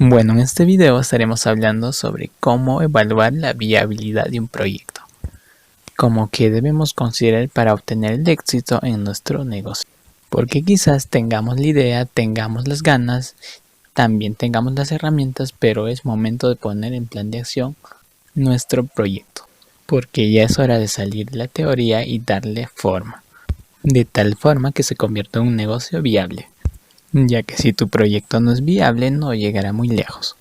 Bueno, en este video estaremos hablando sobre cómo evaluar la viabilidad de un proyecto, como que debemos considerar para obtener el éxito en nuestro negocio. Porque quizás tengamos la idea, tengamos las ganas, también tengamos las herramientas, pero es momento de poner en plan de acción nuestro proyecto. Porque ya es hora de salir de la teoría y darle forma, de tal forma que se convierta en un negocio viable. Ya que si tu proyecto no es viable, no llegará muy lejos.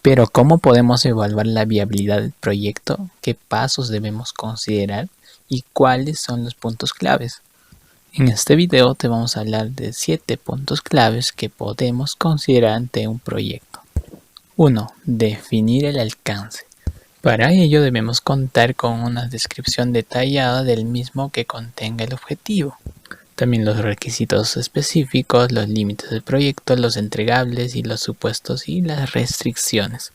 Pero ¿cómo podemos evaluar la viabilidad del proyecto? ¿Qué pasos debemos considerar? ¿Y cuáles son los puntos claves? En este video te vamos a hablar de 7 puntos claves que podemos considerar ante un proyecto. 1. Definir el alcance. Para ello debemos contar con una descripción detallada del mismo que contenga el objetivo. También los requisitos específicos, los límites del proyecto, los entregables y los supuestos y las restricciones,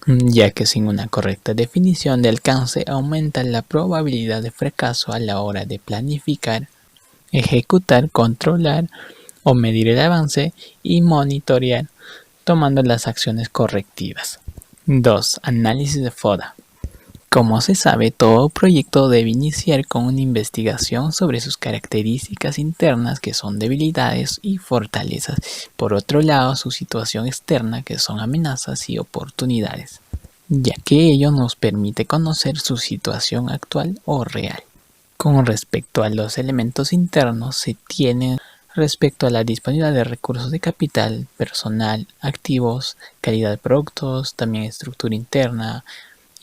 ya que sin una correcta definición de alcance aumenta la probabilidad de fracaso a la hora de planificar, ejecutar, controlar o medir el avance y monitorear tomando las acciones correctivas. 2. Análisis de FODA. Como se sabe, todo proyecto debe iniciar con una investigación sobre sus características internas, que son debilidades y fortalezas. Por otro lado, su situación externa, que son amenazas y oportunidades, ya que ello nos permite conocer su situación actual o real. Con respecto a los elementos internos, se tienen respecto a la disponibilidad de recursos de capital, personal, activos, calidad de productos, también estructura interna,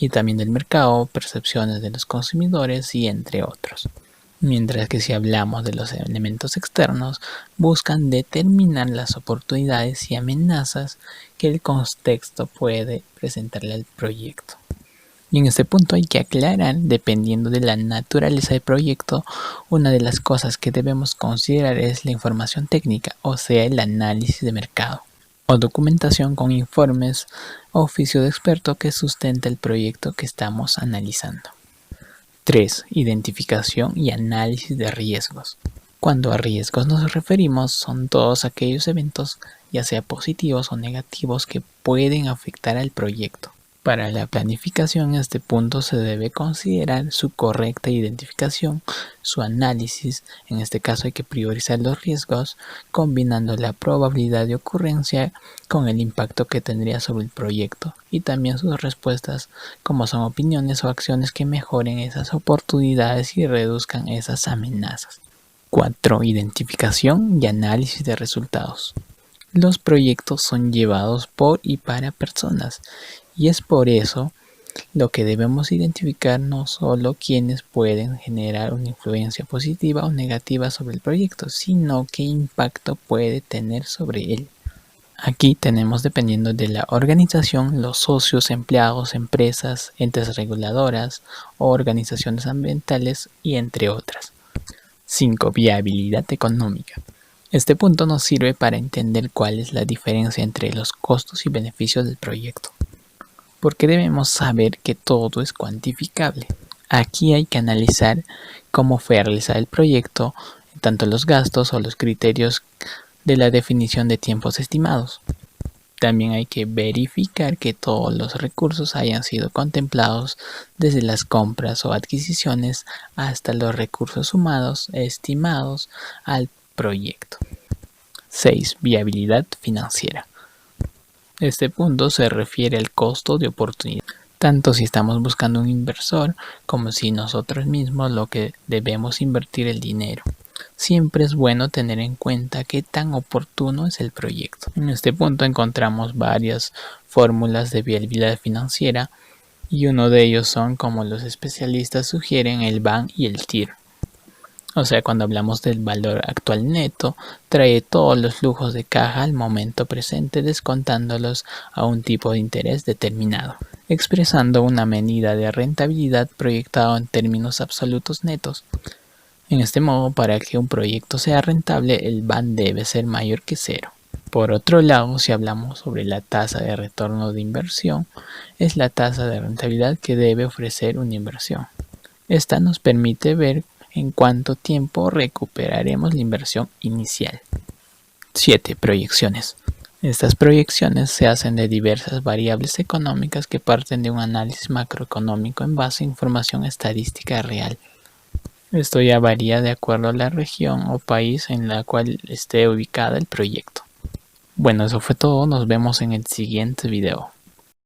y también del mercado, percepciones de los consumidores y entre otros. Mientras que si hablamos de los elementos externos, buscan determinar las oportunidades y amenazas que el contexto puede presentarle al proyecto. Y en este punto hay que aclarar, dependiendo de la naturaleza del proyecto, una de las cosas que debemos considerar es la información técnica, o sea, el análisis de mercado, o documentación con informes o oficio de experto que sustenta el proyecto que estamos analizando. 3. Identificación y análisis de riesgos. Cuando a riesgos nos referimos, son todos aquellos eventos, ya sea positivos o negativos, que pueden afectar al proyecto. Para la planificación, en este punto se debe considerar su correcta identificación, su análisis. En este caso hay que priorizar los riesgos, combinando la probabilidad de ocurrencia con el impacto que tendría sobre el proyecto y también sus respuestas, como son opiniones o acciones que mejoren esas oportunidades y reduzcan esas amenazas. 4. Identificación y análisis de resultados. Los proyectos son llevados por y para personas, y es por eso lo que debemos identificar no solo quienes pueden generar una influencia positiva o negativa sobre el proyecto, sino qué impacto puede tener sobre él. Aquí tenemos, dependiendo de la organización, los socios, empleados, empresas, entes reguladoras o organizaciones ambientales y entre otras. 5. Viabilidad económica. Este punto nos sirve para entender cuál es la diferencia entre los costos y beneficios del proyecto, porque debemos saber que todo es cuantificable. Aquí hay que analizar cómo fue realizado el proyecto, tanto los gastos o los criterios de la definición de tiempos estimados. También hay que verificar que todos los recursos hayan sido contemplados, desde las compras o adquisiciones hasta los recursos sumados estimados al proyecto. 6. Viabilidad financiera. Este punto se refiere al costo de oportunidad, tanto si estamos buscando un inversor como si nosotros mismos lo que debemos invertir el dinero. Siempre es bueno tener en cuenta qué tan oportuno es el proyecto. En este punto encontramos varias fórmulas de viabilidad financiera y uno de ellos son, como los especialistas sugieren, el BAN y el TIR. O sea, cuando hablamos del valor actual neto, trae todos los flujos de caja al momento presente, descontándolos a un tipo de interés determinado, expresando una medida de rentabilidad proyectada en términos absolutos netos. En este modo, para que un proyecto sea rentable, el BAN debe ser mayor que 0. Por otro lado, si hablamos sobre la tasa de retorno de inversión, es la tasa de rentabilidad que debe ofrecer una inversión. Esta nos permite ver en cuánto tiempo recuperaremos la inversión inicial. 7. Proyecciones. Estas proyecciones se hacen de diversas variables económicas que parten de un análisis macroeconómico en base a información estadística real. Esto ya varía de acuerdo a la región o país en la cual esté ubicada el proyecto. Bueno, eso fue todo, nos vemos en el siguiente video.